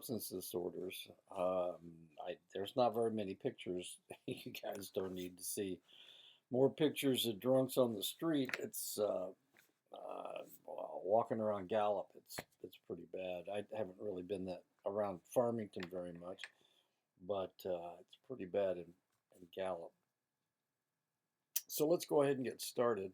Substance disorders. There's not very many pictures. You guys don't need to see more pictures of drunks on the street. Well, walking around Gallup. It's pretty bad. I haven't really been that around Farmington very much, but it's pretty bad in Gallup. So let's go ahead and get started.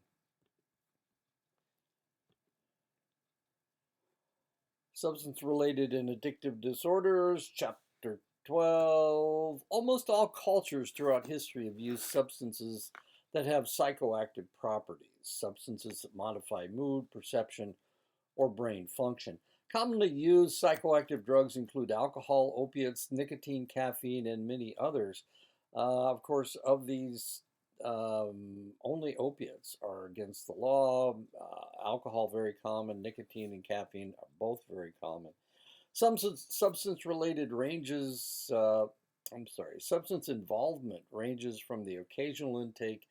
Substance related and addictive disorders, chapter 12. Almost all cultures throughout history have used substances that have psychoactive properties, substances that modify mood, perception, or brain function. Commonly used psychoactive drugs include alcohol, opiates, nicotine, caffeine, and many others. Of course, of these, only opiates are against the law. Alcohol, very common. Nicotine and caffeine are both very common. Some substance related ranges, substance involvement ranges from the occasional intake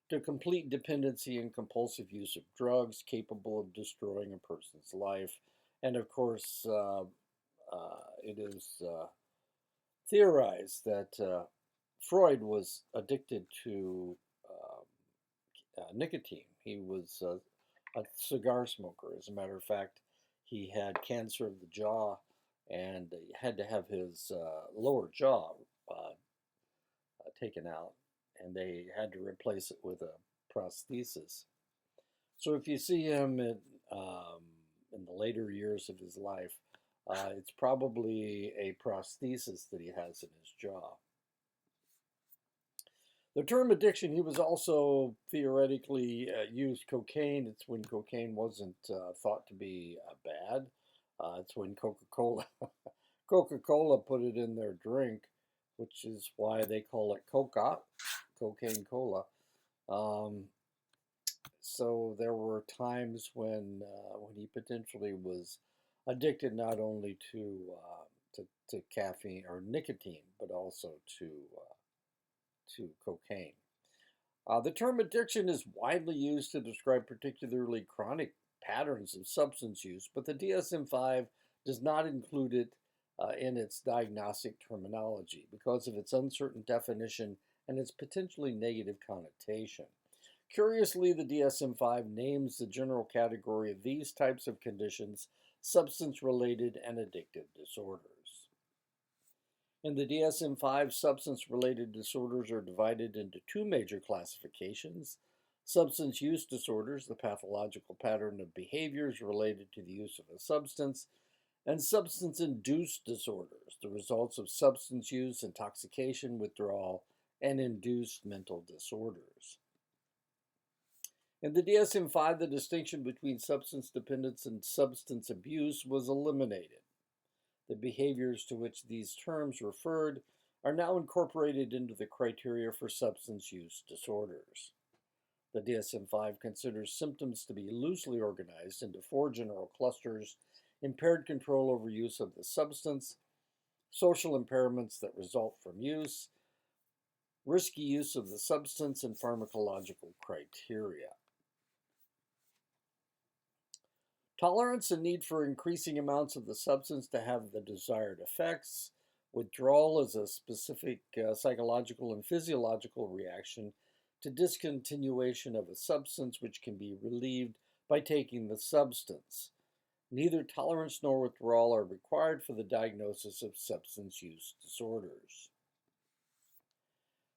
to complete dependency and compulsive use of drugs capable of destroying a person's life. And of course, it is theorized that Freud was addicted to nicotine. He was a cigar smoker. As a matter of fact, he had cancer of the jaw and he had to have his lower jaw taken out, and they had to replace it with a prosthesis. So if you see him in the later years of his life, it's probably a prosthesis that he has in his jaw. The term addiction, he was also theoretically used cocaine. It's when cocaine wasn't thought to be bad. It's when Coca-Cola Coca-Cola put it in their drink, which is why they call it Coca, cocaine cola. Um, so there were times when he potentially was addicted not only to caffeine or nicotine, but also to cocaine. The term addiction is widely used to describe particularly chronic patterns of substance use, but the DSM 5 does not include it in its diagnostic terminology because of its uncertain definition and its potentially negative connotation. Curiously, the DSM 5 names the general category of these types of conditions substance related and addictive disorders. In the DSM 5, substance related disorders are divided into two major classifications: substance use disorders, the pathological pattern of behaviors related to the use of a substance, and substance induced disorders, the results of substance use, intoxication, withdrawal, and induced mental disorders. In the DSM 5, the distinction between substance dependence and substance abuse was eliminated. The behaviors to which these terms referred are now incorporated into the criteria for substance use disorders. The DSM 5 considers symptoms to be loosely organized into four general clusters: impaired control over use of the substance, social impairments that result from use, risky use of the substance, and pharmacological criteria. Tolerance and need for increasing amounts of the substance to have the desired effects. Withdrawal is a specific psychological and physiological reaction to discontinuation of a substance which can be relieved by taking the substance. Neither tolerance nor withdrawal are required for the diagnosis of substance use disorders.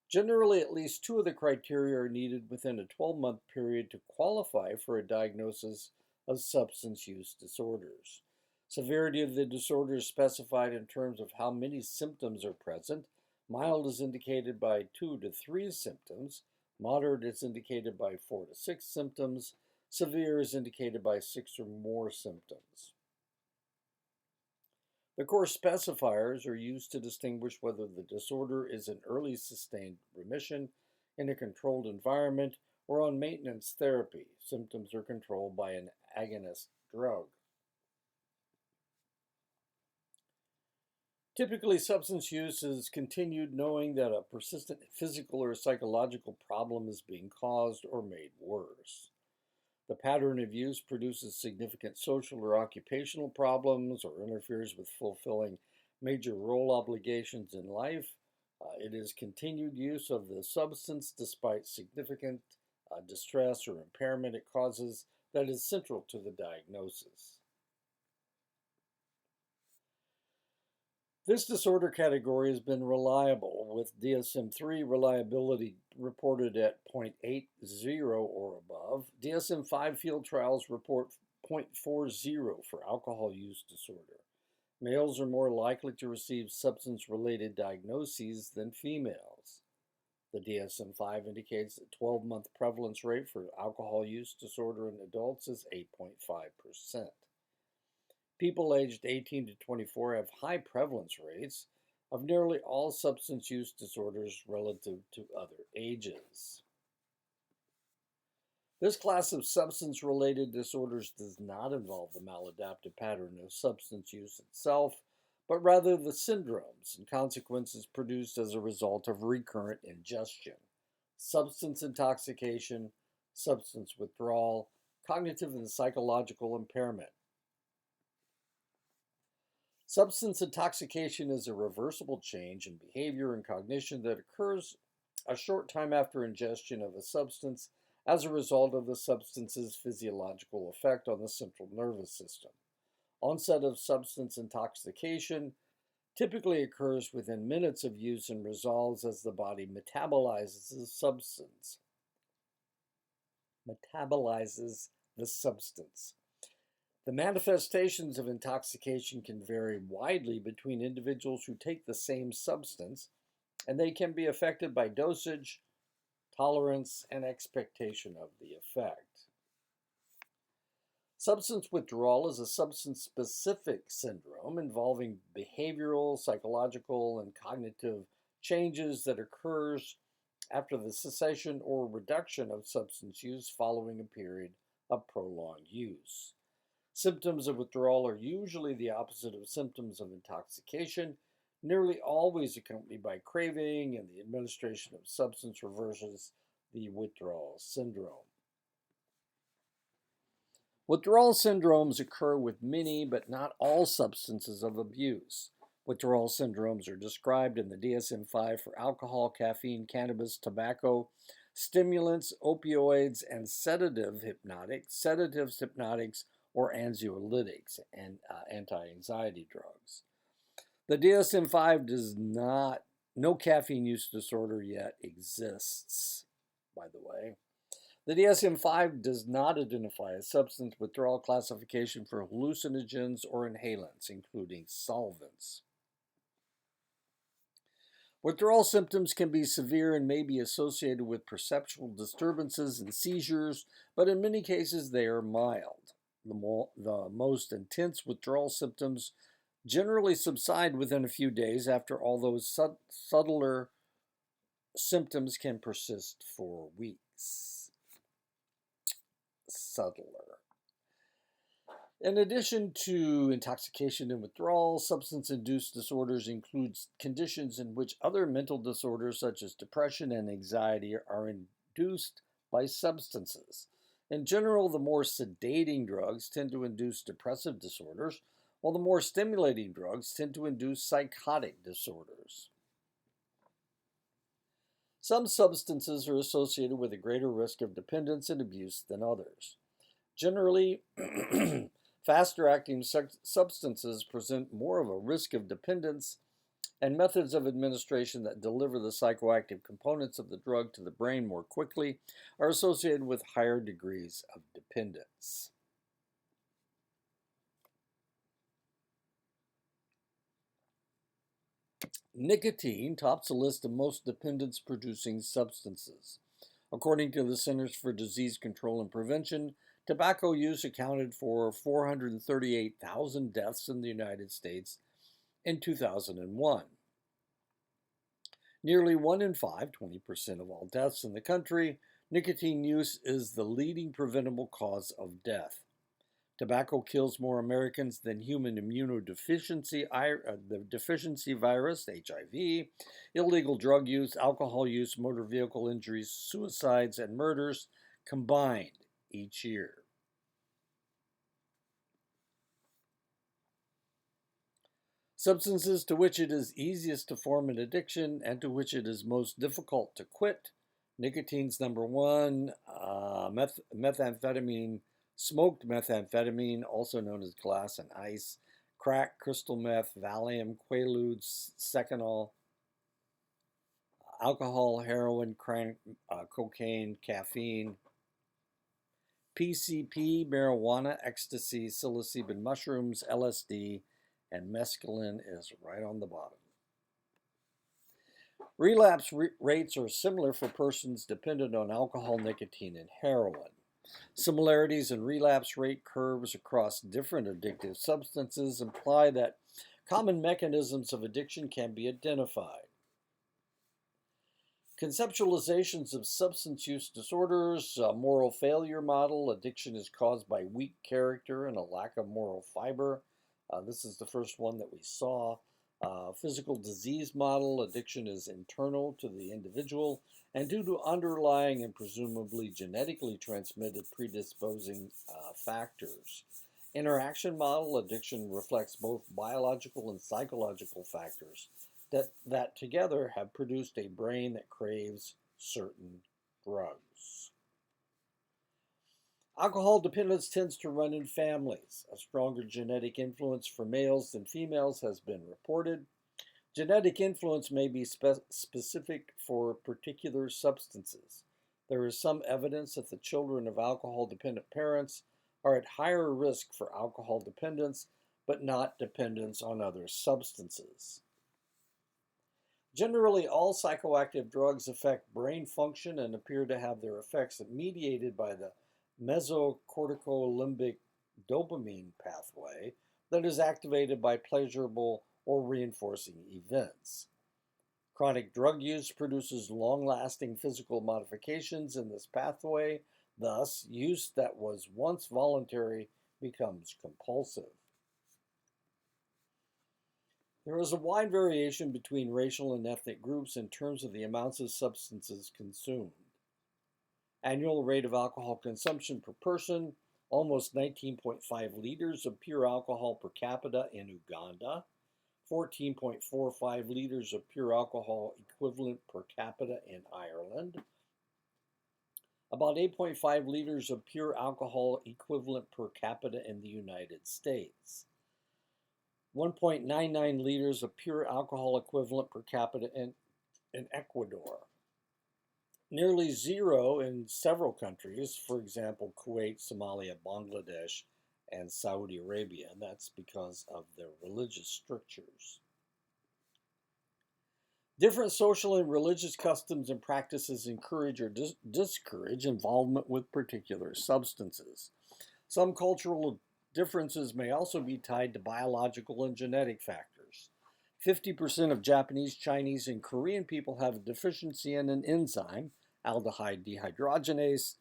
Generally, at least two of the criteria are needed within a 12-month period to qualify for a diagnosis of substance use disorders. Severity of the disorder is specified in terms of how many symptoms are present. Mild is indicated by 2 to 3 symptoms. Moderate is indicated by 4 to 6 symptoms. Severe is indicated by 6 or more symptoms. The core specifiers are used to distinguish whether the disorder is in early sustained remission in a controlled environment or on maintenance therapy. Symptoms are controlled by an agonist drug. Typically, substance use is continued knowing that a persistent physical or psychological problem is being caused or made worse. The pattern of use produces significant social or occupational problems or interferes with fulfilling major role obligations in life. It is continued use of the substance despite significant distress or impairment it causes that is central to the diagnosis. This disorder category has been reliable, with DSM-3 reliability reported at 0.80 or above. DSM-5 field trials report 0.40 for alcohol use disorder. Males are more likely to receive substance-related diagnoses than females. The DSM-5 indicates that 12-month prevalence rate for alcohol use disorder in adults is 8.5%. People aged 18 to 24 have high prevalence rates of nearly all substance use disorders relative to other ages. This class of substance-related disorders does not involve the maladaptive pattern of substance use itself, but rather the syndromes and consequences produced as a result of recurrent ingestion, substance intoxication, substance withdrawal, cognitive and psychological impairment. Substance intoxication is a reversible change in behavior and cognition that occurs a short time after ingestion of a substance as a result of the substance's physiological effect on the central nervous system. Onset of substance intoxication typically occurs within minutes of use and resolves as the body metabolizes the substance. The manifestations of intoxication can vary widely between individuals who take the same substance, and they can be affected by dosage, tolerance, and expectation of the effect. Substance withdrawal is a substance-specific syndrome involving behavioral, psychological, and cognitive changes that occurs after the cessation or reduction of substance use following a period of prolonged use. Symptoms of withdrawal are usually the opposite of symptoms of intoxication, nearly always accompanied by craving, and the administration of substance reverses the withdrawal syndrome. Withdrawal syndromes occur with many but not all substances of abuse. Withdrawal syndromes are described in the DSM-5 for alcohol, caffeine, cannabis, tobacco, stimulants, opioids, and sedatives, hypnotics, or anxiolytics and anti-anxiety drugs. The DSM-5 no caffeine use disorder yet exists, by the way. The DSM-5 does not identify a substance withdrawal classification for hallucinogens or inhalants, including solvents. Withdrawal symptoms can be severe and may be associated with perceptual disturbances and seizures, but in many cases they are mild. The most intense withdrawal symptoms generally subside within a few days after, although subtler symptoms can persist for weeks. In addition to intoxication and withdrawal, substance-induced disorders include conditions in which other mental disorders such as depression and anxiety are induced by substances. In general, the more sedating drugs tend to induce depressive disorders, while the more stimulating drugs tend to induce psychotic disorders. Some substances are associated with a greater risk of dependence and abuse than others. Generally, faster-acting substances present more of a risk of dependence, and methods of administration that deliver the psychoactive components of the drug to the brain more quickly are associated with higher degrees of dependence. Nicotine tops the list of most dependence-producing substances. According to the Centers for Disease Control and Prevention, tobacco use accounted for 438,000 deaths in the United States in 2001. Nearly 1 in 5, 20% of all deaths in the country, nicotine use is the leading preventable cause of death. Tobacco kills more Americans than human immunodeficiency, the deficiency virus, HIV, illegal drug use, alcohol use, motor vehicle injuries, suicides, and murders combined each year. Substances to which it is easiest to form an addiction and to which it is most difficult to quit. Nicotine's number one, methamphetamine, smoked methamphetamine, also known as glass and ice, crack, crystal meth, Valium, Quaaludes, Seconal, alcohol, heroin, crank, cocaine, caffeine, PCP, marijuana, ecstasy, psilocybin mushrooms, LSD, and mescaline is right on the bottom. Relapse rates are similar for persons dependent on alcohol, nicotine, and heroin. Similarities in relapse rate curves across different addictive substances imply that common mechanisms of addiction can be identified. Conceptualizations of substance use disorders, moral failure model, addiction is caused by weak character and a lack of moral fiber. This is the first one that we saw. Physical disease model, addiction is internal to the individual and due to underlying and presumably genetically transmitted predisposing factors. Interaction model, addiction reflects both biological and psychological factors that together have produced a brain that craves certain drugs. Alcohol dependence tends to run in families. A stronger genetic influence for males than females has been reported. Genetic influence may be specific for particular substances. There is some evidence that the children of alcohol-dependent parents are at higher risk for alcohol dependence, but not dependence on other substances. Generally, all psychoactive drugs affect brain function and appear to have their effects mediated by the mesocorticolimbic dopamine pathway that is activated by pleasurable or reinforcing events. Chronic drug use produces long-lasting physical modifications in this pathway. Thus, use that was once voluntary becomes compulsive. There is a wide variation between racial and ethnic groups in terms of the amounts of substances consumed. Annual rate of alcohol consumption per person, almost 19.5 liters of pure alcohol per capita in Uganda, 14.45 liters of pure alcohol equivalent per capita in Ireland, about 8.5 liters of pure alcohol equivalent per capita in the United States, 1.99 liters of pure alcohol equivalent per capita in Ecuador. Nearly zero in several countries, for example, Kuwait, Somalia, Bangladesh, and Saudi Arabia. That's because of their religious strictures. Different social and religious customs and practices encourage or discourage involvement with particular substances. Some cultural differences may also be tied to biological and genetic factors. 50% of Japanese, Chinese, and Korean people have a deficiency in an enzyme, aldehyde dehydrogenase,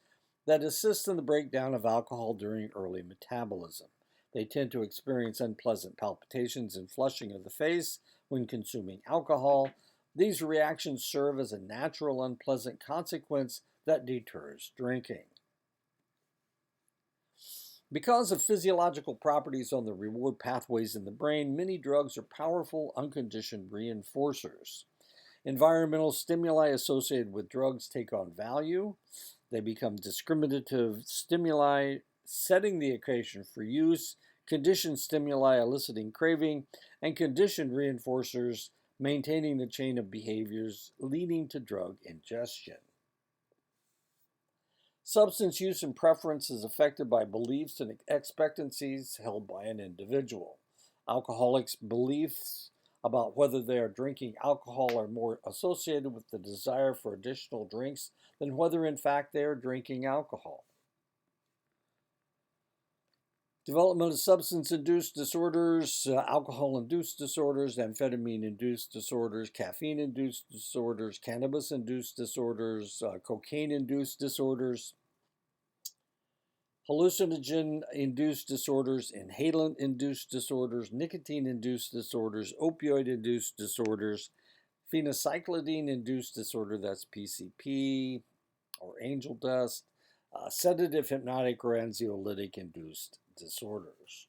that assists in the breakdown of alcohol during early metabolism. They tend to experience unpleasant palpitations and flushing of the face when consuming alcohol. These reactions serve as a natural unpleasant consequence that deters drinking. Because of physiological properties on the reward pathways in the brain, many drugs are powerful unconditioned reinforcers. Environmental stimuli associated with drugs take on value. They become discriminative stimuli, setting the occasion for use, conditioned stimuli eliciting craving, and conditioned reinforcers maintaining the chain of behaviors leading to drug ingestion. Substance use and preference is affected by beliefs and expectancies held by an individual. Alcoholics' beliefs about whether they are drinking alcohol are more associated with the desire for additional drinks than whether in fact they are drinking alcohol. Development of substance-induced disorders, alcohol-induced disorders, amphetamine-induced disorders, caffeine-induced disorders, cannabis-induced disorders, cocaine-induced disorders, hallucinogen-induced disorders, inhalant-induced disorders, nicotine-induced disorders, opioid-induced disorders, phencyclidine-induced disorder, that's PCP, or angel dust, sedative, hypnotic, or anxiolytic-induced disorders.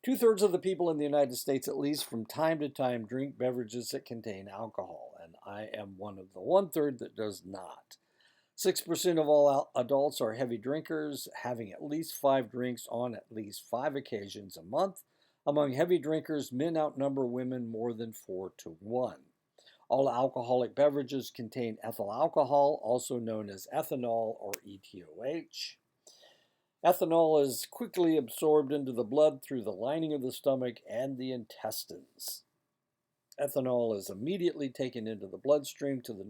Two-thirds of the people in the United States, at least from time to time, drink beverages that contain alcohol, and I am one of the one-third that does not. 6% of all adults are heavy drinkers, having at least 5 drinks on at least 5 occasions a month. Among heavy drinkers, men outnumber women more than 4 to 1. All alcoholic beverages contain ethyl alcohol, also known as ethanol or ETOH. Ethanol is quickly absorbed into the blood through the lining of the stomach and the intestines. Ethanol is immediately taken into the bloodstream to the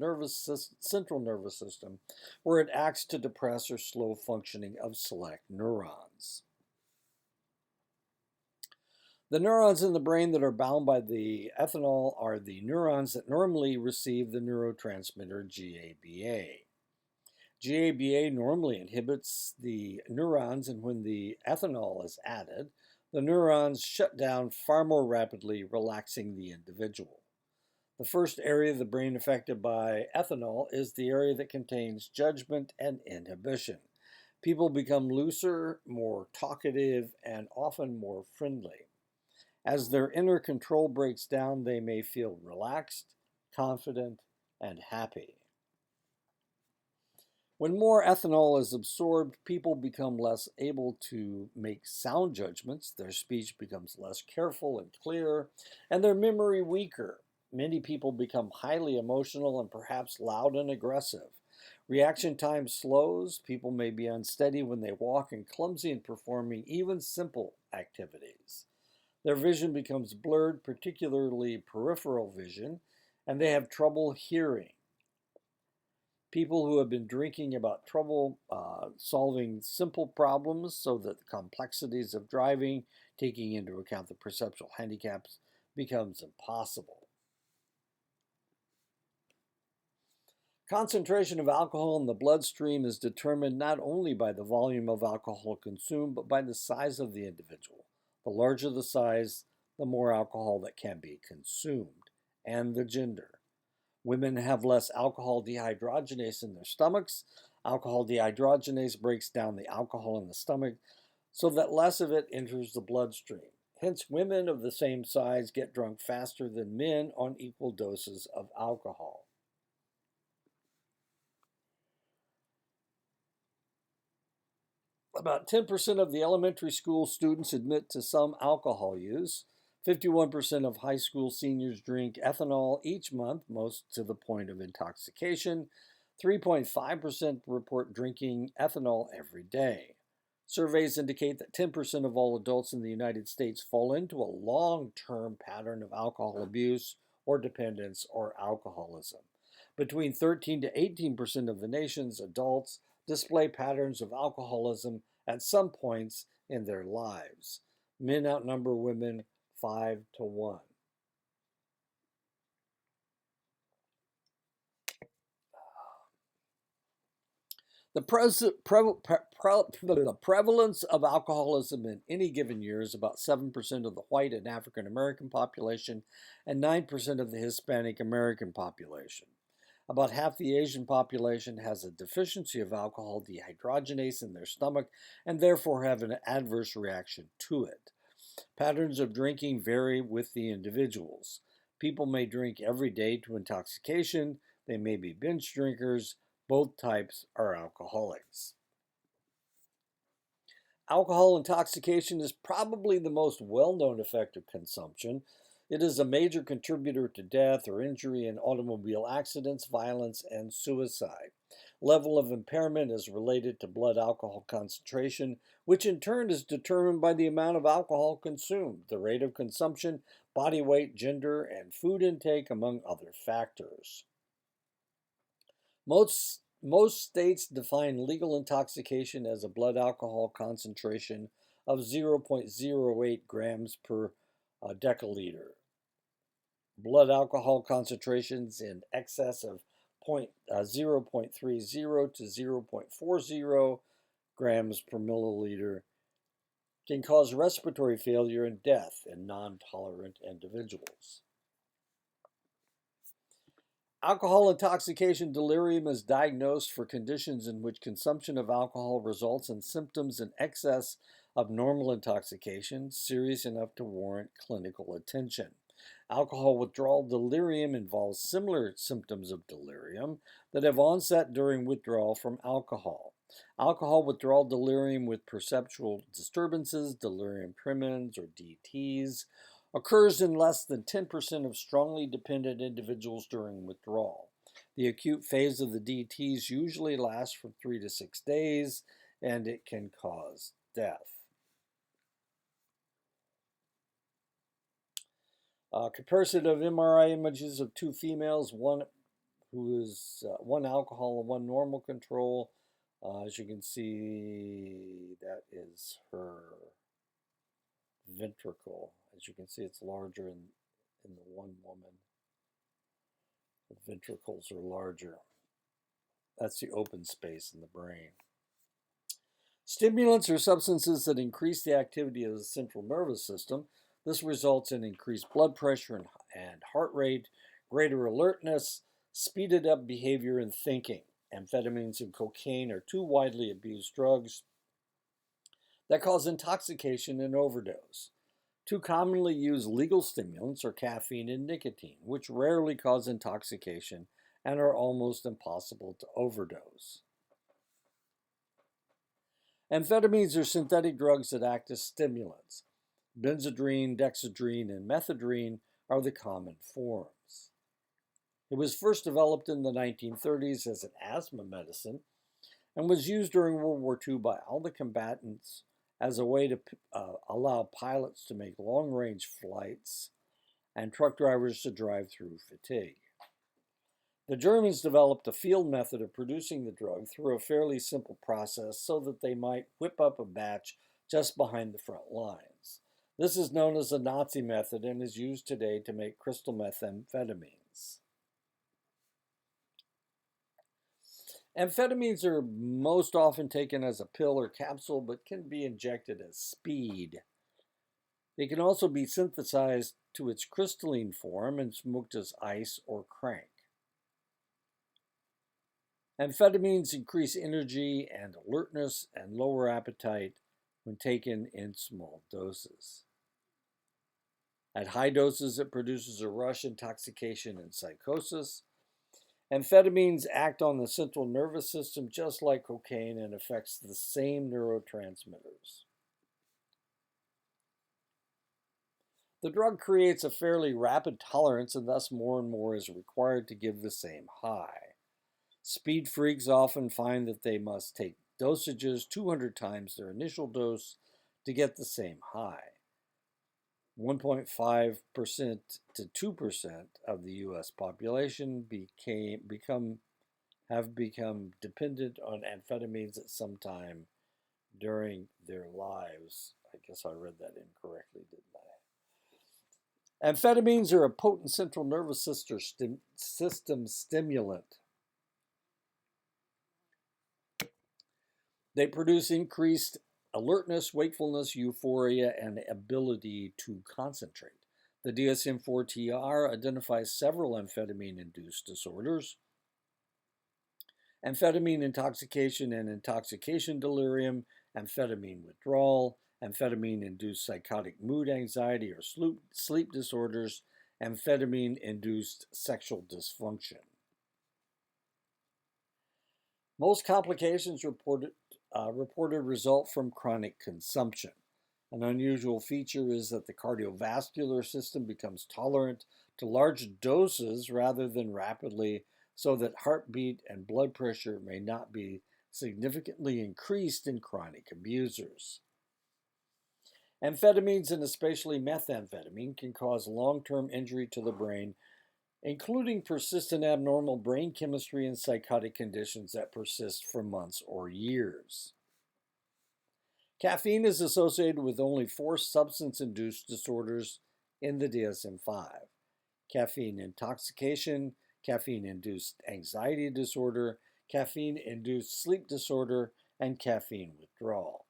central nervous system, where it acts to depress or slow functioning of select neurons. The neurons in the brain that are bound by the ethanol are the neurons that normally receive the neurotransmitter GABA. GABA normally inhibits the neurons, and when the ethanol is added, the neurons shut down far more rapidly, relaxing the individual. The first area of the brain affected by ethanol is the area that contains judgment and inhibition. People become looser, more talkative, and often more friendly. As their inner control breaks down, they may feel relaxed, confident, and happy. When more ethanol is absorbed, people become less able to make sound judgments, their speech becomes less careful and clear, and their memory weaker. Many people become highly emotional and perhaps loud and aggressive. Reaction time slows, people may be unsteady when they walk and clumsy in performing even simple activities. Their vision becomes blurred, particularly peripheral vision, and they have trouble hearing. People who have been drinking about trouble solving simple problems so that the complexities of driving, taking into account the perceptual handicaps, becomes impossible. Concentration of alcohol in the bloodstream is determined not only by the volume of alcohol consumed, but by the size of the individual. The larger the size, the more alcohol that can be consumed, and the gender. Women have less alcohol dehydrogenase in their stomachs. Alcohol dehydrogenase breaks down the alcohol in the stomach so that less of it enters the bloodstream. Hence, women of the same size get drunk faster than men on equal doses of alcohol. About 10% of the elementary school students admit to some alcohol use. 51% of high school seniors drink ethanol each month, most to the point of intoxication. 3.5% report drinking ethanol every day. Surveys indicate that 10% of all adults in the United States fall into a long-term pattern of alcohol abuse or dependence or alcoholism. Between 13 to 18% of the nation's adults display patterns of alcoholism at some points in their lives. Men outnumber women 5 to 1. The prevalence of alcoholism in any given year is about 7% of the white and African American population and 9% of the Hispanic American population. About half the Asian population has a deficiency of alcohol dehydrogenase in their stomach and therefore have an adverse reaction to it. Patterns of drinking vary with the individuals. People may drink every day to intoxication. They may be binge drinkers. Both types are alcoholics. Alcohol intoxication is probably the most well-known effect of consumption. It is a major contributor to death or injury in automobile accidents, violence, and suicide. Level of impairment is related to blood alcohol concentration, which in turn is determined by the amount of alcohol consumed, the rate of consumption, body weight, gender, and food intake, among other factors. Most states define legal intoxication as a blood alcohol concentration of 0.08 grams per deciliter. Blood alcohol concentrations in excess of 0.30 to 0.40 grams per milliliter can cause respiratory failure and death in non-tolerant individuals. Alcohol intoxication delirium is diagnosed for conditions in which consumption of alcohol results in symptoms in excess of normal intoxication, serious enough to warrant clinical attention. Alcohol withdrawal delirium involves similar symptoms of delirium that have onset during withdrawal from alcohol. Alcohol withdrawal delirium with perceptual disturbances, delirium tremens or DTs, occurs in less than 10% of strongly dependent individuals during withdrawal. The acute phase of the DTs usually lasts from 3 to 6 days, and it can cause death. Comparison of MRI images of two females, one who is one alcohol and one normal control. As you can see, that is her ventricle. As you can see, it's larger in the one woman. The ventricles are larger. That's the open space in the brain. Stimulants are substances that increase the activity of the central nervous system. This results in increased blood pressure and heart rate, greater alertness, speeded up behavior and thinking. Amphetamines and cocaine are two widely abused drugs that cause intoxication and overdose. Two commonly used legal stimulants are caffeine and nicotine, which rarely cause intoxication and are almost impossible to overdose. Amphetamines are synthetic drugs that act as stimulants. Benzedrine, dexedrine, and methadone are the common forms. It was first developed in the 1930s as an asthma medicine and was used during World War II by all the combatants as a way to allow pilots to make long-range flights and truck drivers to drive through fatigue. The Germans developed a field method of producing the drug through a fairly simple process so that they might whip up a batch just behind the front lines. This is known as the Nazi method and is used today to make crystal methamphetamines. Amphetamines are most often taken as a pill or capsule, but can be injected as speed. They can also be synthesized to its crystalline form and smoked as ice or crank. Amphetamines increase energy and alertness and lower appetite when taken in small doses. At high doses, it produces a rush, intoxication, and psychosis. Amphetamines act on the central nervous system just like cocaine and affects the same neurotransmitters. The drug creates a fairly rapid tolerance, and thus more and more is required to give the same high. Speed freaks often find that they must take dosages 200 times their initial dose to get the same high. 1.5% to 2% of the U.S. population have become dependent on amphetamines at some time during their lives. I guess I read that incorrectly, didn't I? Amphetamines are a potent central nervous system stimulant. They produce increased alertness, wakefulness, euphoria, and ability to concentrate. The DSM-4TR identifies several amphetamine-induced disorders: amphetamine intoxication and intoxication delirium, amphetamine withdrawal, amphetamine-induced psychotic mood anxiety or sleep disorders, amphetamine-induced sexual dysfunction. Most complications reported result from chronic consumption. An unusual feature is that the cardiovascular system becomes tolerant to large doses rather than rapidly, so that heartbeat and blood pressure may not be significantly increased in chronic abusers. Amphetamines, and especially methamphetamine, can cause long-term injury to the brain, including persistent abnormal brain chemistry and psychotic conditions that persist for months or years. Caffeine is associated with only 4 substance-induced disorders in the DSM-5: caffeine intoxication, caffeine-induced anxiety disorder, caffeine-induced sleep disorder, and caffeine withdrawal.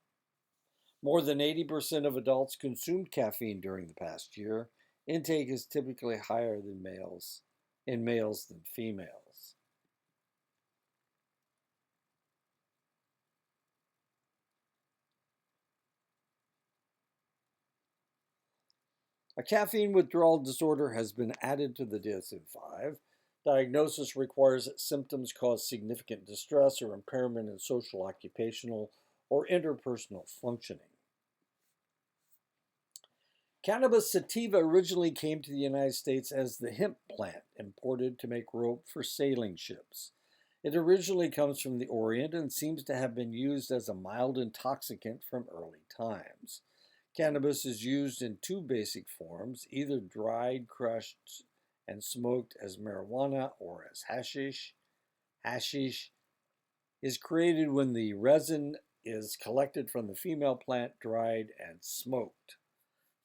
More than 80% of adults consumed caffeine during the past year. Intake is typically higher in males than females. A caffeine withdrawal disorder has been added to the DSM-5. Diagnosis requires that symptoms cause significant distress or impairment in social, occupational, or interpersonal functioning. Cannabis sativa originally came to the United States as the hemp plant imported to make rope for sailing ships. It originally comes from the Orient and seems to have been used as a mild intoxicant from early times. Cannabis is used in two basic forms, either dried, crushed, and smoked as marijuana or as hashish. Hashish is created when the resin is collected from the female plant, dried, and smoked.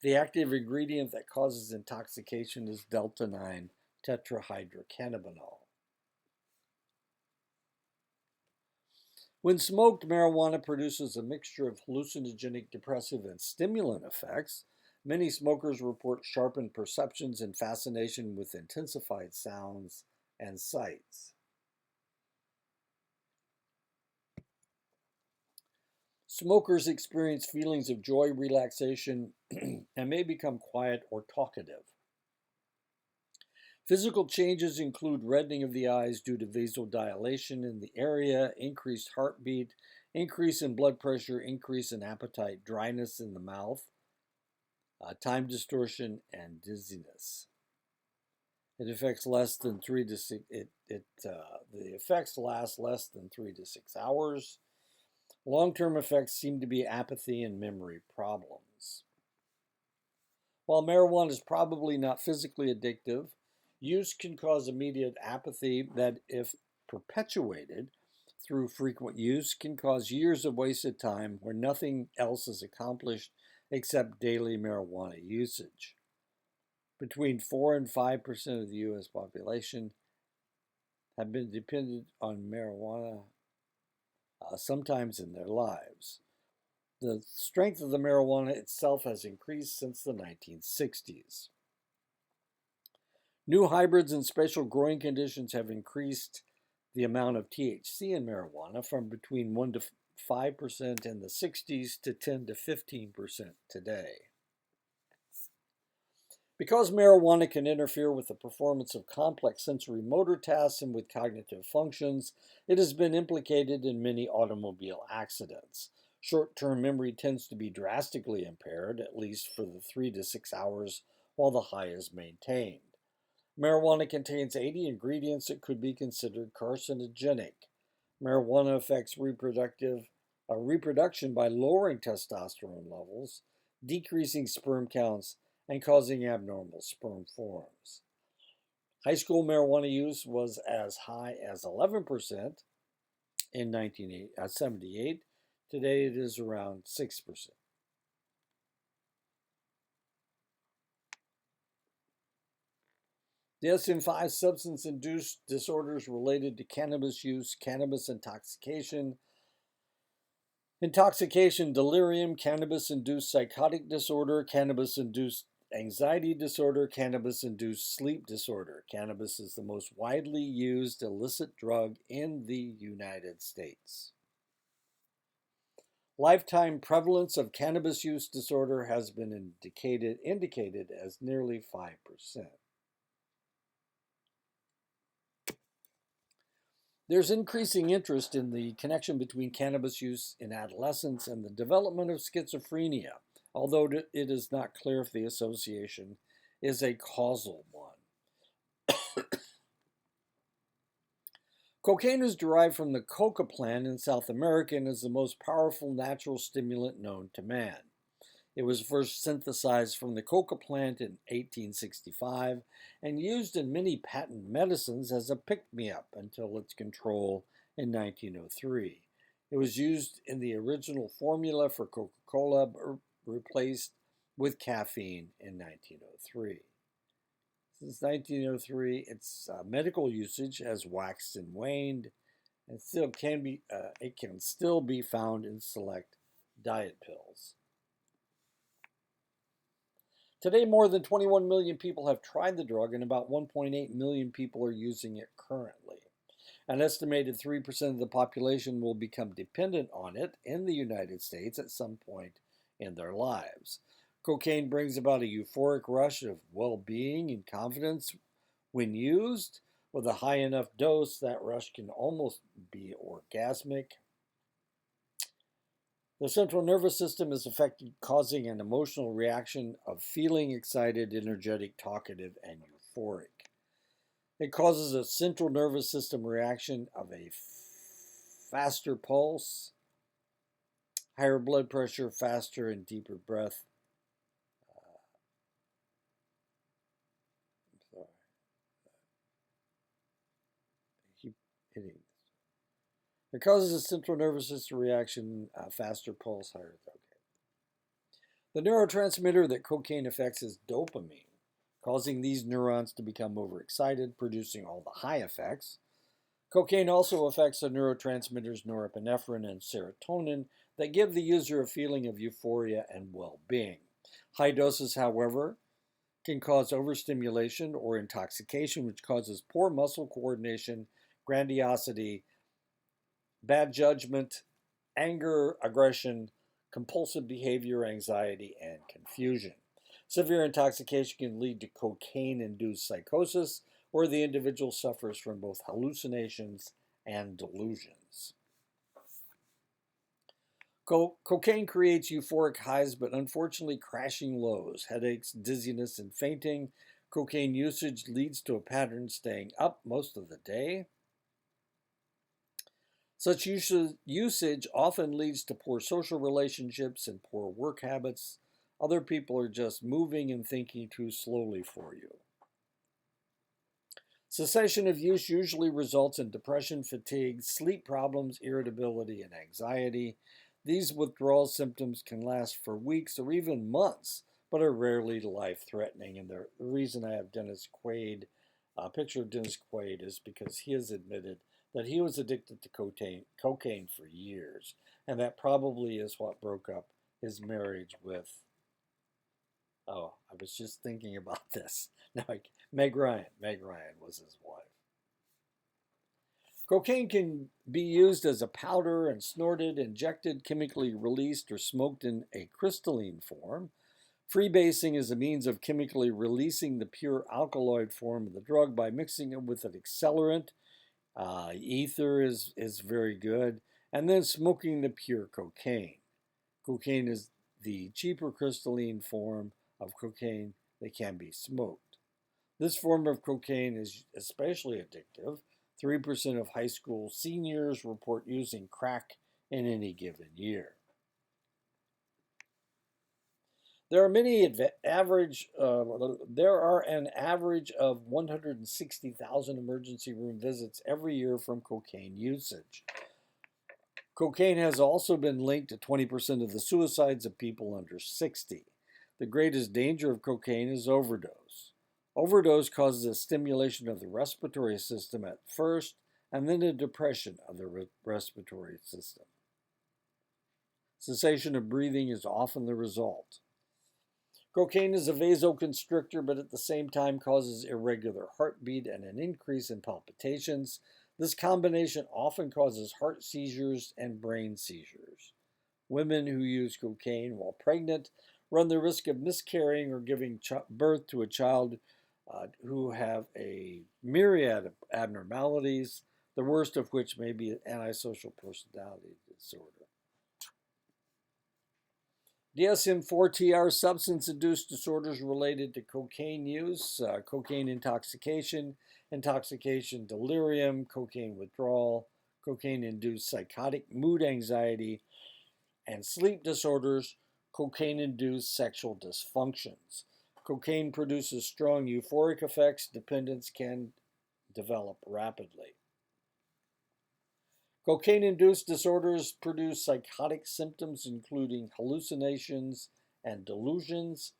The active ingredient that causes intoxication is delta 9 tetrahydrocannabinol. When smoked, marijuana produces a mixture of hallucinogenic, depressive, and stimulant effects. Many smokers report sharpened perceptions and fascination with intensified sounds and sights. Smokers experience feelings of joy, relaxation, and may become quiet or talkative. Physical changes include reddening of the eyes due to vasodilation in the area, increased heartbeat, increase in blood pressure, increase in appetite, dryness in the mouth, time distortion, and dizziness. It affects less than 3 to 6. The effects last less than 3 to 6 hours. Long-term effects seem to be apathy and memory problems. While marijuana is probably not physically addictive, use can cause immediate apathy that, if perpetuated through frequent use, can cause years of wasted time where nothing else is accomplished except daily marijuana usage. Between 4 and 5% of the U.S. population have been dependent on marijuana sometimes in their lives. The strength of the marijuana itself has increased since the 1960s. New hybrids and special growing conditions have increased the amount of THC in marijuana from between 1 to 5% in the 60s to 10 to 15% today. Because marijuana can interfere with the performance of complex sensory motor tasks and with cognitive functions, it has been implicated in many automobile accidents. Short-term memory tends to be drastically impaired, at least for the 3 to 6 hours while the high is maintained. Marijuana contains 80 ingredients that could be considered carcinogenic. Marijuana affects reproduction by lowering testosterone levels, decreasing sperm counts, and causing abnormal sperm forms. High school marijuana use was as high as 11% in 1978. Today it is around 6%. DSM-5 substance-induced disorders related to cannabis use, cannabis intoxication, delirium, cannabis-induced psychotic disorder, cannabis-induced anxiety disorder, cannabis-induced sleep disorder. Cannabis is the most widely used illicit drug in the United States. Lifetime prevalence of cannabis use disorder has been indicated as nearly 5%. There's increasing interest in the connection between cannabis use in adolescence and the development of schizophrenia, although it is not clear if the association is a causal one. Cocaine is derived from the coca plant in South America and is the most powerful natural stimulant known to man. It was first synthesized from the coca plant in 1865 and used in many patent medicines as a pick-me-up until its control in 1903. It was used in the original formula for Coca-Cola, but replaced with caffeine in 1903. Since 1903, its medical usage has waxed and waned, and it can still be found in select diet pills. Today, more than 21 million people have tried the drug, and about 1.8 million people are using it currently. An estimated 3% of the population will become dependent on it in the United States at some point in their lives. Cocaine brings about a euphoric rush of well being and confidence when used. With a high enough dose, that rush can almost be orgasmic. The central nervous system is affected, causing an emotional reaction of feeling excited, energetic, talkative, and euphoric. It causes a central nervous system reaction of a faster pulse, higher blood pressure, faster and deeper breath. Sorry, keep hitting. It causes a central nervous system reaction, faster pulse, higher. Okay. The neurotransmitter that cocaine affects is dopamine, causing these neurons to become overexcited, producing all the high effects. Cocaine also affects the neurotransmitters norepinephrine and serotonin that give the user a feeling of euphoria and well being. High doses, however, can cause overstimulation or intoxication, which causes poor muscle coordination, grandiosity, bad judgment, anger, aggression, compulsive behavior, anxiety, and confusion. Severe intoxication can lead to cocaine induced psychosis, where the individual suffers from both hallucinations and delusions. Cocaine creates euphoric highs, but unfortunately crashing lows, headaches, dizziness, and fainting. Cocaine usage leads to a pattern staying up most of the day. Such usage often leads to poor social relationships and poor work habits. Other people are just moving and thinking too slowly for you. Cessation of use usually results in depression, fatigue, sleep problems, irritability, and anxiety. These withdrawal symptoms can last for weeks or even months, but are rarely life-threatening. And the reason I have Dennis Quaid, a picture of Dennis Quaid, is because he has admitted that he was addicted to cocaine for years, and that probably is what broke up his marriage with. Oh, I was just thinking about this. Now, Meg Ryan. Meg Ryan was his wife. Cocaine can be used as a powder and snorted, injected, chemically released, or smoked in a crystalline form. Freebasing is a means of chemically releasing the pure alkaloid form of the drug by mixing it with an accelerant. Ether is very good. And then smoking the pure cocaine. Cocaine is the cheaper crystalline form of cocaine that can be smoked. This form of cocaine is especially addictive. 3% of high school seniors report using crack in any given year. There are an average of 160,000 emergency room visits every year from cocaine usage. Cocaine has also been linked to 20% of the suicides of people under 60. The greatest danger of cocaine is overdose. Overdose causes a stimulation of the respiratory system at first, and then a depression of the respiratory system. Cessation of breathing is often the result. Cocaine is a vasoconstrictor, but at the same time causes irregular heartbeat and an increase in palpitations. This combination often causes heart seizures and brain seizures. Women who use cocaine while pregnant run the risk of miscarrying or giving birth to a child who have a myriad of abnormalities, the worst of which may be antisocial personality disorder. DSM-4T are substance-induced disorders related to cocaine use, cocaine intoxication, intoxication delirium, cocaine withdrawal, cocaine-induced psychotic mood anxiety, and sleep disorders, cocaine-induced sexual dysfunctions. Cocaine produces strong euphoric effects. Dependence can develop rapidly. Cocaine-induced disorders produce psychotic symptoms including hallucinations and delusions.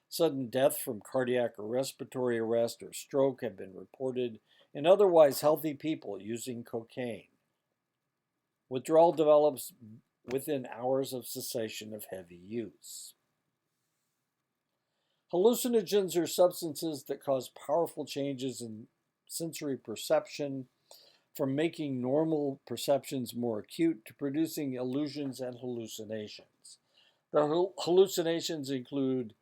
Sudden death from cardiac or respiratory arrest or stroke have been reported in otherwise healthy people using cocaine. Withdrawal develops within hours of cessation of heavy use. Hallucinogens are substances that cause powerful changes in sensory perception, from making normal perceptions more acute to producing illusions and hallucinations. The hallucinogens include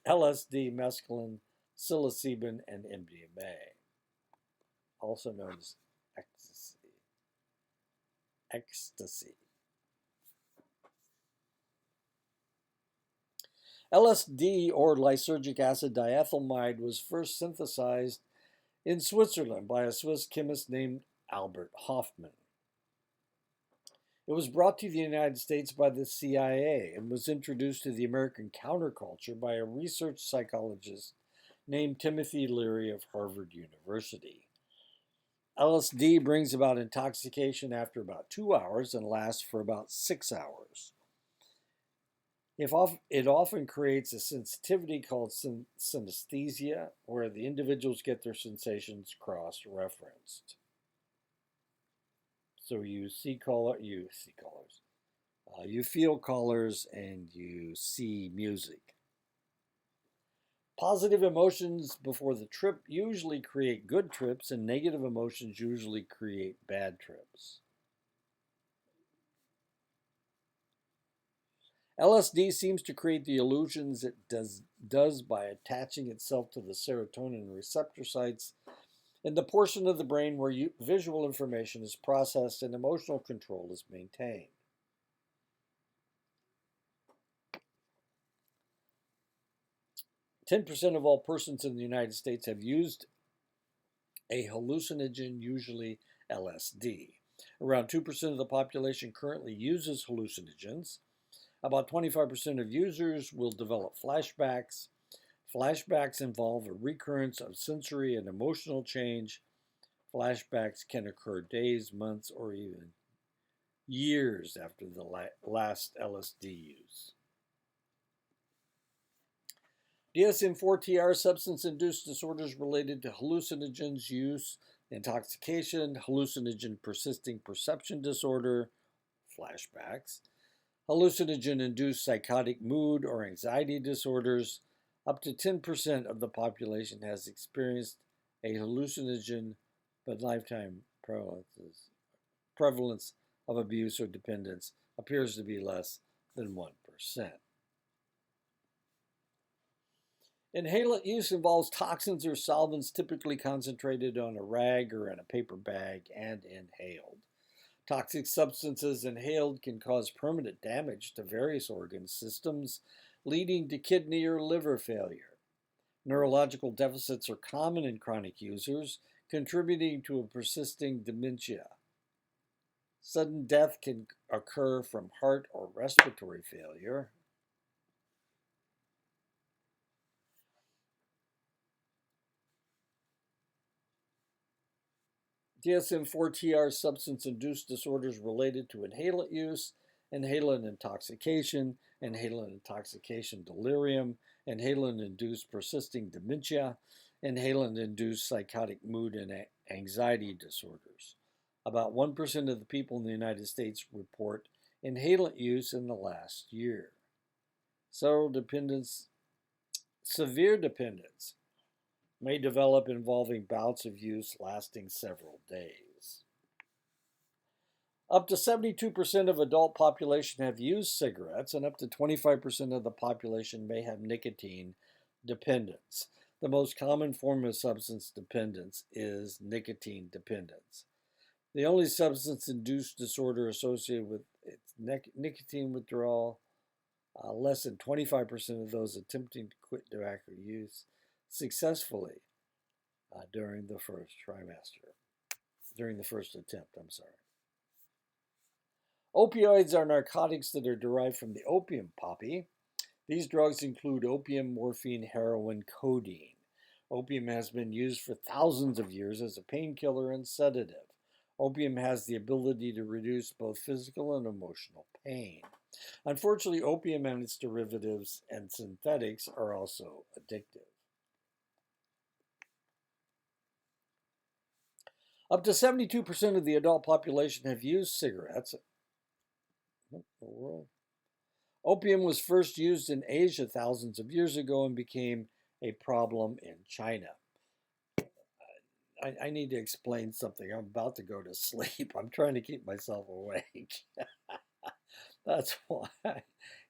LSD, mescaline, psilocybin, and MDMA, also known as ecstasy. Ecstasy. LSD, or lysergic acid diethylamide, was first synthesized in Switzerland by a Swiss chemist named Albert Hofmann. It was brought to the United States by the CIA and was introduced to the American counterculture by a research psychologist named Timothy Leary of Harvard University. LSD brings about intoxication after about 2 hours and lasts for about 6 hours. It often creates a sensitivity called synesthesia, where the individuals get their sensations cross-referenced. So you feel colors, and you see music. Positive emotions before the trip usually create good trips, and negative emotions usually create bad trips. LSD seems to create the illusions it does by attaching itself to the serotonin receptor sites in the portion of the brain where visual information is processed and emotional control is maintained. Ten 10% of all persons in the United States have used a hallucinogen, usually LSD. Around 2% of the population currently uses hallucinogens. About 25% of users will develop flashbacks. Flashbacks involve a recurrence of sensory and emotional change. Flashbacks can occur days, months, or even years after the last LSD use. DSM-4-TR substance-induced disorders related to hallucinogens use, intoxication, hallucinogen persisting perception disorder, flashbacks, hallucinogen-induced psychotic mood or anxiety disorders. Up to 10% of the population has experienced a hallucinogen, but lifetime prevalence of abuse or dependence appears to be less than 1%. Inhalant use involves toxins or solvents typically concentrated on a rag or in a paper bag and inhaled. Toxic substances inhaled can cause permanent damage to various organ systems, leading to kidney or liver failure. Neurological deficits are common in chronic users, contributing to a persisting dementia. Sudden death can occur from heart or respiratory failure. DSM-4-TR substance-induced disorders related to inhalant use, inhalant intoxication delirium, inhalant-induced persisting dementia, inhalant-induced psychotic mood and anxiety disorders. About 1% of the people in the United States report inhalant use in the last year. Severe dependence may develop involving bouts of use lasting several days. Up to 72% of adult population have used cigarettes, and up to 25% of the population may have nicotine dependence. The most common form of substance dependence is nicotine dependence. The only substance-induced disorder associated with nicotine withdrawal, less than 25% of those attempting to quit tobacco use successfully during the first attempt. Opioids are narcotics that are derived from the opium poppy. These drugs include opium, morphine, heroin, codeine. Opium has been used for thousands of years as a painkiller and sedative. Opium has the ability to reduce both physical and emotional pain. Unfortunately, opium and its derivatives and synthetics are also addictive. Up to 72% of the adult population have used cigarettes. What in the world? Opium was first used in Asia thousands of years ago and became a problem in China. I need to explain something. I'm about to go to sleep. I'm trying to keep myself awake. That's why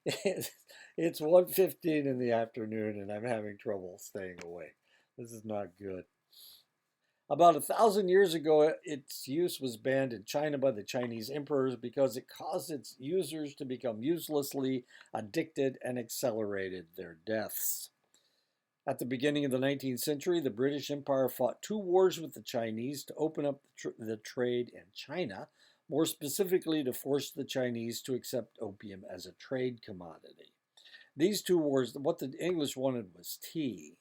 it's, it's 1:15 in the afternoon and I'm having trouble staying awake. This is not good. About 1,000 years ago, its use was banned in China by the Chinese emperors because it caused its users to become uselessly addicted and accelerated their deaths. At the beginning of the 19th century, the British Empire fought two wars with the Chinese to open up the trade in China, more specifically to force the Chinese to accept opium as a trade commodity. These two wars, what the English wanted was tea.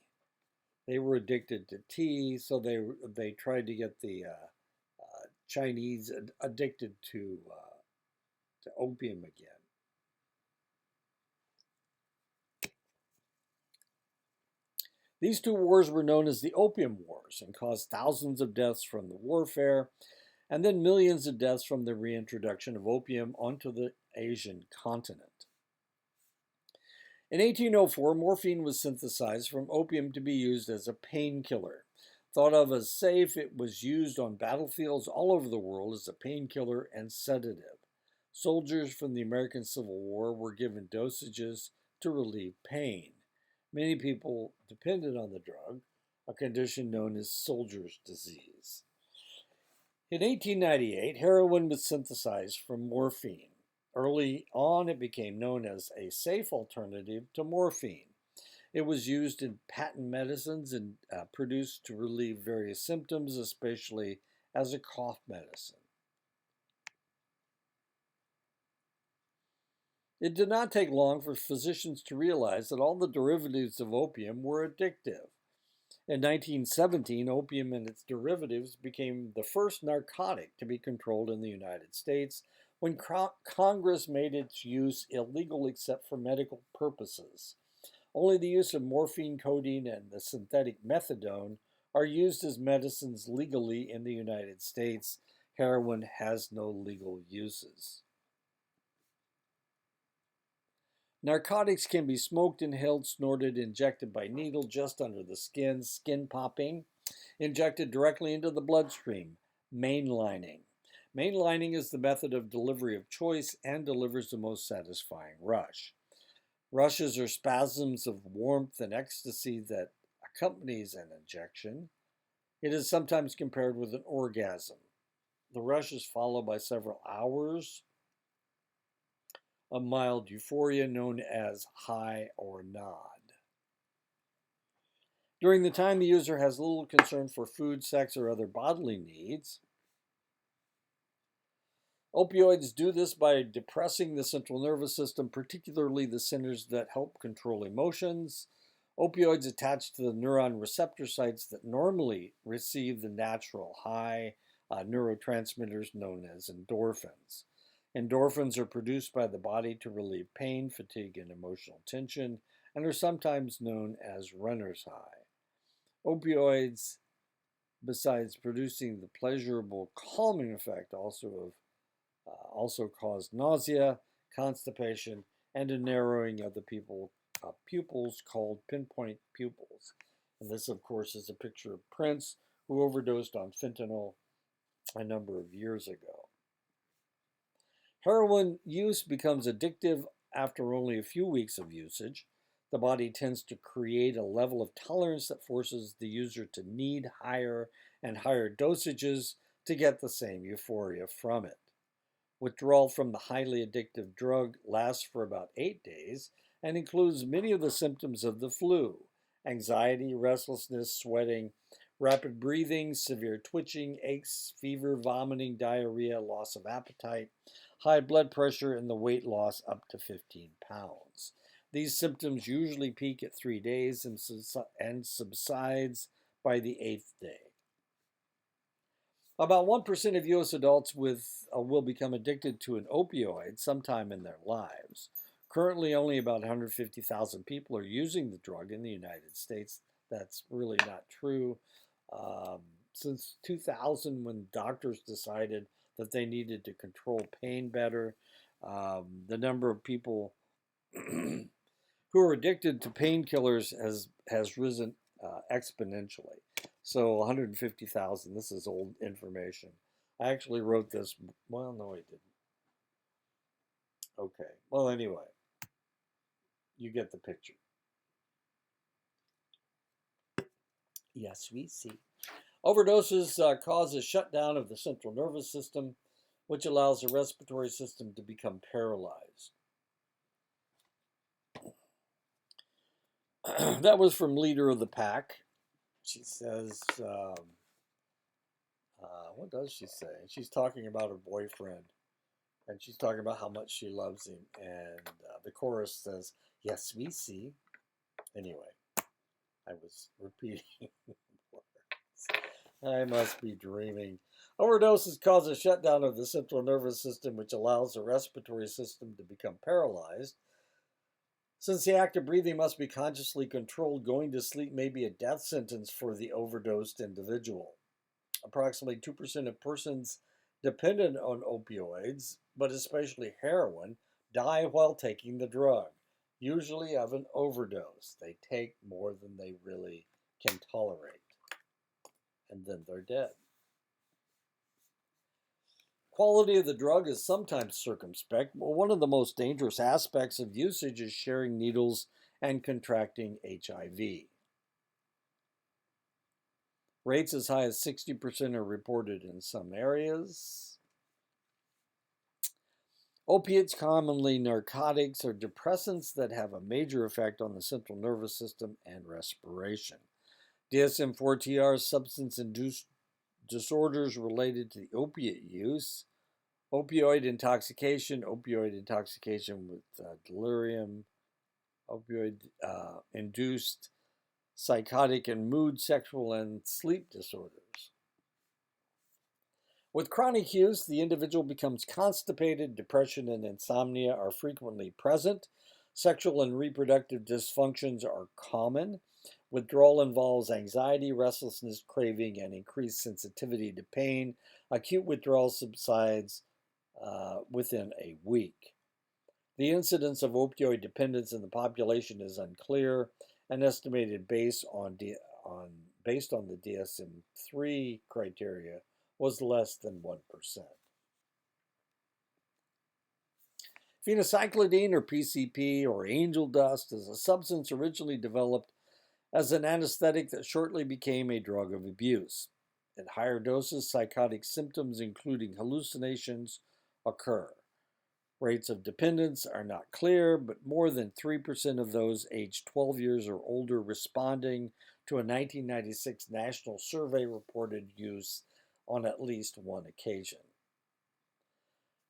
They were addicted to tea, so they tried to get the Chinese addicted to opium again. These two wars were known as the Opium Wars and caused thousands of deaths from the warfare and then millions of deaths from the reintroduction of opium onto the Asian continent. In 1804, morphine was synthesized from opium to be used as a painkiller. Thought of as safe, it was used on battlefields all over the world as a painkiller and sedative. Soldiers from the American Civil War were given dosages to relieve pain. Many people depended on the drug, a condition known as soldier's disease. In 1898, heroin was synthesized from morphine. Early on, it became known as a safe alternative to morphine. It was used in patent medicines and produced to relieve various symptoms, especially as a cough medicine. It did not take long for physicians to realize that all the derivatives of opium were addictive. In 1917, opium and its derivatives became the first narcotic to be controlled in the United States when Congress made its use illegal except for medical purposes. Only the use of morphine, codeine, and the synthetic methadone are used as medicines legally in the United States. Heroin has no legal uses. Narcotics can be smoked, inhaled, snorted, injected by needle just under the skin popping, injected directly into the bloodstream, mainlining. Mainlining is the method of delivery of choice and delivers the most satisfying rush. Rushes are spasms of warmth and ecstasy that accompanies an injection. It is sometimes compared with an orgasm. The rush is followed by several hours of mild euphoria known as high or nod. During the time the user has little concern for food, sex, or other bodily needs, opioids do this by depressing the central nervous system, particularly the centers that help control emotions. Opioids attach to the neuron receptor sites that normally receive the natural high neurotransmitters known as endorphins. Endorphins are produced by the body to relieve pain, fatigue, and emotional tension, and are sometimes known as runner's high. Opioids, besides producing the pleasurable calming effect, also cause nausea, constipation, and a narrowing of the pupils called pinpoint pupils. And this, of course, is a picture of Prince, who overdosed on fentanyl a number of years ago. Heroin use becomes addictive after only a few weeks of usage. The body tends to create a level of tolerance that forces the user to need higher and higher dosages to get the same euphoria from it. Withdrawal from the highly addictive drug lasts for about 8 days and includes many of the symptoms of the flu: anxiety, restlessness, sweating, rapid breathing, severe twitching, aches, fever, vomiting, diarrhea, loss of appetite, high blood pressure, and the weight loss up to 15 pounds. These symptoms usually peak at 3 days and subsides by the 8th day. About 1% of U.S. adults will become addicted to an opioid sometime in their lives. Currently, only about 150,000 people are using the drug in the United States. That's really not true. Since 2000, when doctors decided that they needed to control pain better, the number of people who are addicted to painkillers has risen exponentially. So 150,000, this is old information. I actually wrote this, well, no, I didn't. Okay. Well, anyway, you get the picture. Yes, we see. Overdoses cause a shutdown of the central nervous system, which allows the respiratory system to become paralyzed. That was from Leader of the Pack. She says, what does she say? She's talking about her boyfriend, and she's talking about how much she loves him. And the chorus says, "Yes, we see." Anyway, I was repeating words. I must be dreaming. Overdoses cause a shutdown of the central nervous system, which allows the respiratory system to become paralyzed. Since the act of breathing must be consciously controlled, going to sleep may be a death sentence for the overdosed individual. Approximately 2% of persons dependent on opioids, but especially heroin, die while taking the drug, usually of an overdose. They take more than they really can tolerate, and then they're dead. Quality of the drug is sometimes circumspect, but one of the most dangerous aspects of usage is sharing needles and contracting HIV. Rates as high as 60% are reported in some areas. Opiates, commonly narcotics, are depressants that have a major effect on the central nervous system and respiration. DSM-4-TR substance-induced disorders related to the opiate use, opioid intoxication with delirium, opioid-induced psychotic and mood, sexual, and sleep disorders. With chronic use, the individual becomes constipated. Depression and insomnia are frequently present. Sexual and reproductive dysfunctions are common. Withdrawal involves anxiety, restlessness, craving, and increased sensitivity to pain. Acute withdrawal subsides within a week. The incidence of opioid dependence in the population is unclear and estimated based on the DSM-3 criteria was less than 1%. Phencyclidine, or PCP, or angel dust, is a substance originally developed as an anesthetic that shortly became a drug of abuse. At higher doses, psychotic symptoms, including hallucinations, occur. Rates of dependence are not clear, but more than 3% of those aged 12 years or older responding to a 1996 national survey reported use on at least one occasion.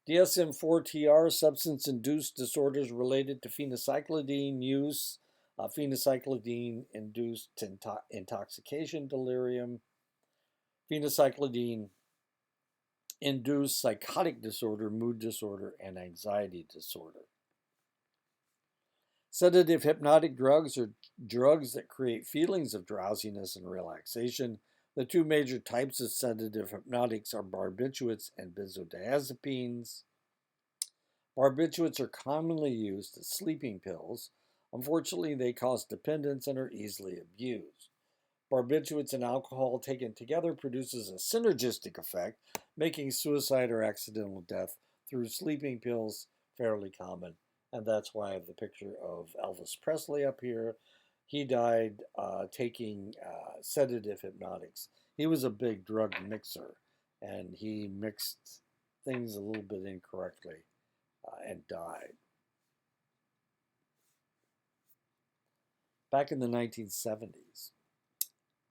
DSM-4-TR substance-induced disorders related to phencyclidine use, phencyclidine-induced intoxication, delirium, phencyclidine-induced psychotic disorder, mood disorder, and anxiety disorder. Sedative hypnotic drugs are drugs that create feelings of drowsiness and relaxation. The two major types of sedative hypnotics are barbiturates and benzodiazepines. Barbiturates are commonly used as sleeping pills. Unfortunately, they cause dependence and are easily abused. Barbiturates and alcohol taken together produces a synergistic effect, making suicide or accidental death through sleeping pills fairly common. And that's why I have the picture of Elvis Presley up here. He died taking sedative hypnotics. He was a big drug mixer, and he mixed things a little bit incorrectly and died. Back in the 1970s,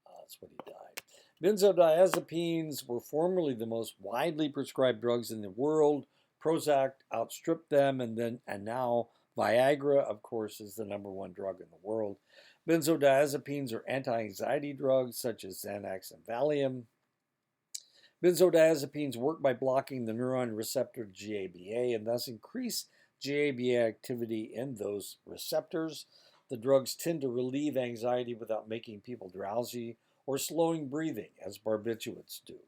that's when he died. Benzodiazepines were formerly the most widely prescribed drugs in the world. Prozac outstripped them, and now Viagra, of course, is the #1 drug in the world. Benzodiazepines are anti-anxiety drugs such as Xanax and Valium. Benzodiazepines work by blocking the neuron receptor GABA and thus increase GABA activity in those receptors. The drugs tend to relieve anxiety without making people drowsy or slowing breathing, as barbiturates do.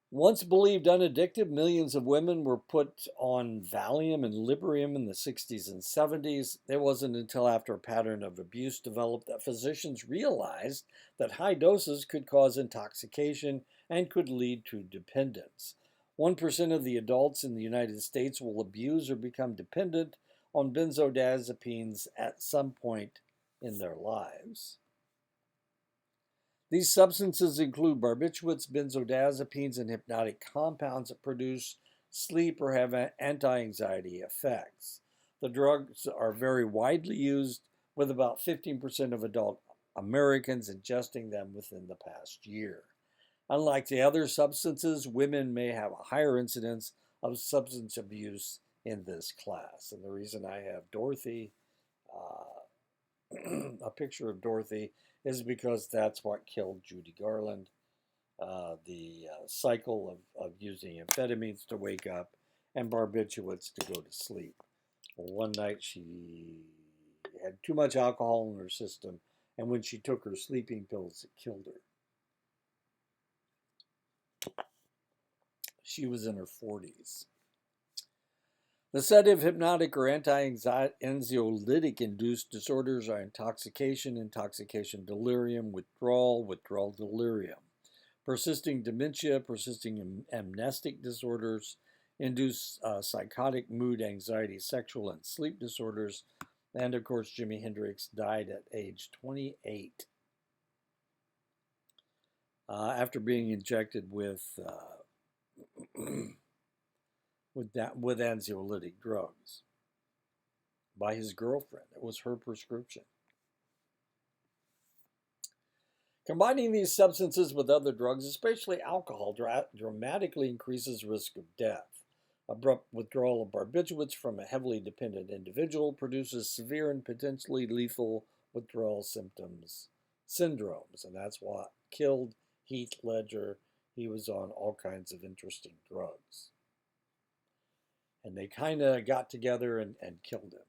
Once believed unaddictive, millions of women were put on Valium and Librium in the 60s and 70s. It wasn't until after a pattern of abuse developed that physicians realized that high doses could cause intoxication and could lead to dependence. 1% of the adults in the United States will abuse or become dependent on benzodiazepines at some point in their lives. These substances include barbiturates, benzodiazepines, and hypnotic compounds that produce sleep or have anti-anxiety effects. The drugs are very widely used, with about 15% of adult Americans ingesting them within the past year. Unlike the other substances, women may have a higher incidence of substance abuse in this class. And the reason I have Dorothy, a picture of Dorothy, is because that's what killed Judy Garland. The cycle of using amphetamines to wake up and barbiturates to go to sleep. Well, one night she had too much alcohol in her system, and when she took her sleeping pills, it killed her. She was in her 40s. The sedative, hypnotic, or anti-anxiolytic induced disorders are intoxication, intoxication delirium, withdrawal, withdrawal delirium. Persisting dementia, persisting amnestic disorders, induce psychotic mood, anxiety, sexual, and sleep disorders. And of course, Jimi Hendrix died at age 28 after being injected with anxiolytic drugs by his girlfriend. It was her prescription. Combining these substances with other drugs, especially alcohol, dramatically increases risk of death. Abrupt withdrawal of barbiturates from a heavily dependent individual produces severe and potentially lethal withdrawal syndromes, and that's what killed Heath Ledger. He was on all kinds of interesting drugs. And they kind of got together and killed him.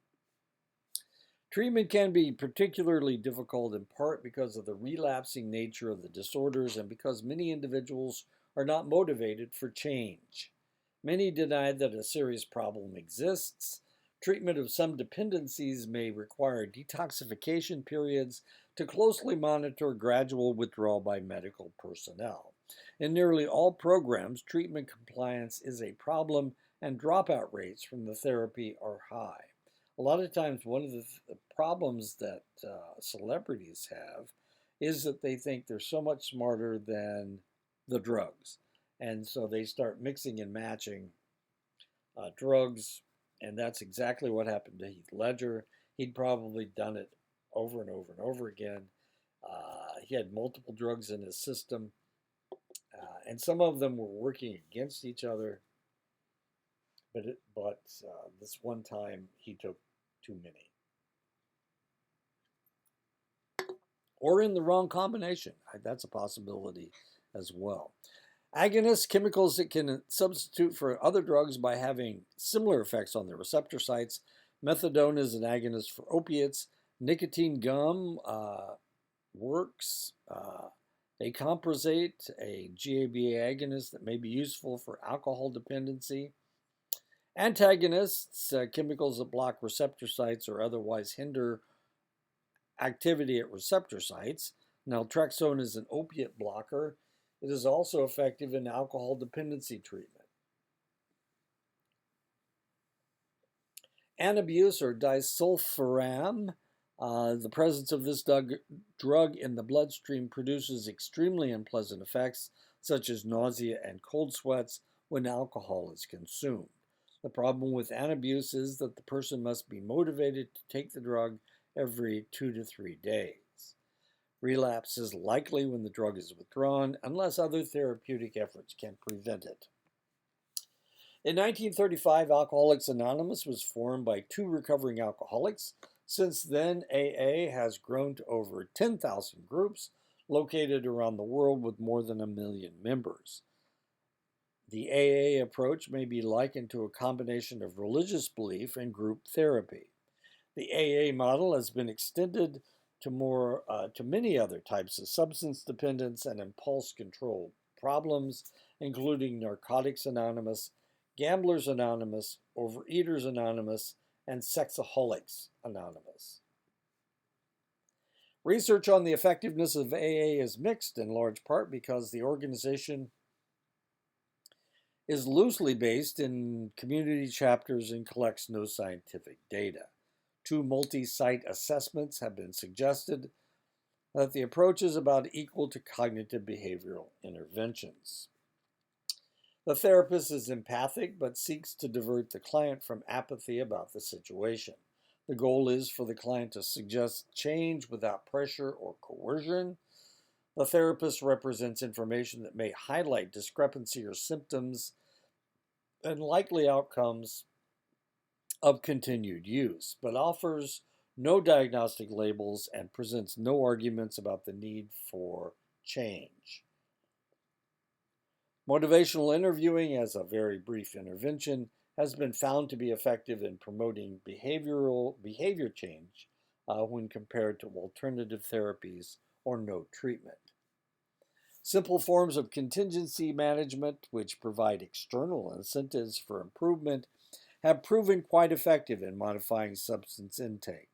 Treatment can be particularly difficult in part because of the relapsing nature of the disorders and because many individuals are not motivated for change. Many deny that a serious problem exists. Treatment of some dependencies may require detoxification periods to closely monitor gradual withdrawal by medical personnel. In nearly all programs, treatment compliance is a problem and dropout rates from the therapy are high. A lot of times, one of the problems that celebrities have is that they think they're so much smarter than the drugs. And so they start mixing and matching drugs, and that's exactly what happened to Heath Ledger. He'd probably done it over and over and over again. He had multiple drugs in his system, and some of them were working against each other. But this one time he took too many. Or in the wrong combination. That's a possibility as well. Agonists, chemicals that can substitute for other drugs by having similar effects on the receptor sites. Methadone is an agonist for opiates. Nicotine gum works. Acamprosate, a GABA agonist that may be useful for alcohol dependency. Antagonists, chemicals that block receptor sites or otherwise hinder activity at receptor sites. Naltrexone is an opiate blocker. It is also effective in alcohol dependency treatment. Antabuse or disulfiram, the presence of this drug in the bloodstream produces extremely unpleasant effects such as nausea and cold sweats when alcohol is consumed. The problem with antabuse is that the person must be motivated to take the drug every 2 to 3 days. Relapse is likely when the drug is withdrawn, unless other therapeutic efforts can prevent it. In 1935, Alcoholics Anonymous was formed by 2 recovering alcoholics. Since then, AA has grown to over 10,000 groups located around the world with more than 1 million members. The AA approach may be likened to a combination of religious belief and group therapy. The AA model has been extended to many other types of substance dependence and impulse control problems, including Narcotics Anonymous, Gamblers Anonymous, Overeaters Anonymous, and Sexaholics Anonymous. Research on the effectiveness of AA is mixed in large part because the organization is loosely based in community chapters and collects no scientific data. Two multi site assessments have been suggested that the approach is about equal to cognitive behavioral interventions. The therapist is empathic but seeks to divert the client from apathy about the situation. The goal is for the client to suggest change without pressure or coercion. The therapist represents information that may highlight discrepancy or symptoms and likely outcomes of continued use, but offers no diagnostic labels and presents no arguments about the need for change. Motivational interviewing, as a very brief intervention, has been found to be effective in promoting behavior change when compared to alternative therapies or no treatment. Simple forms of contingency management, which provide external incentives for improvement, have proven quite effective in modifying substance intake.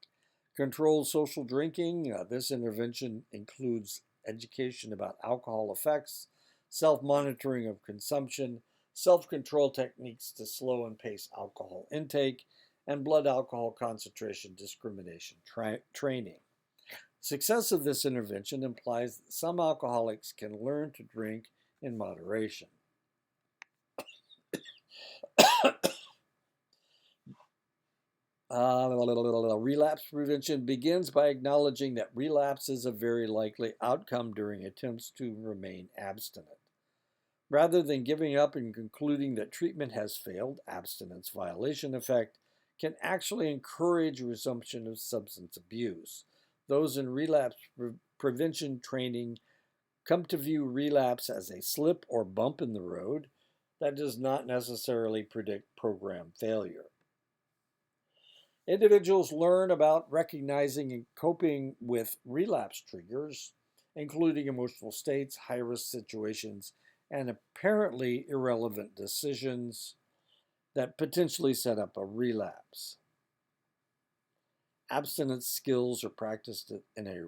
Controlled social drinking, this intervention includes education about alcohol effects, self monitoring of consumption, self control techniques to slow and pace alcohol intake, and blood alcohol concentration discrimination training. Success of this intervention implies that some alcoholics can learn to drink in moderation. Relapse prevention begins by acknowledging that relapse is a very likely outcome during attempts to remain abstinent. Rather than giving up and concluding that treatment has failed, abstinence violation effect can actually encourage resumption of substance abuse. Those in relapse prevention training come to view relapse as a slip or bump in the road that does not necessarily predict program failure. Individuals learn about recognizing and coping with relapse triggers, including emotional states, high risk situations, and apparently irrelevant decisions that potentially set up a relapse. Abstinence skills are practiced in a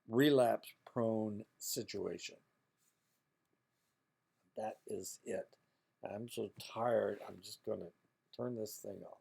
relapse prone situation. That is it. I'm so tired, I'm just going to turn this thing off.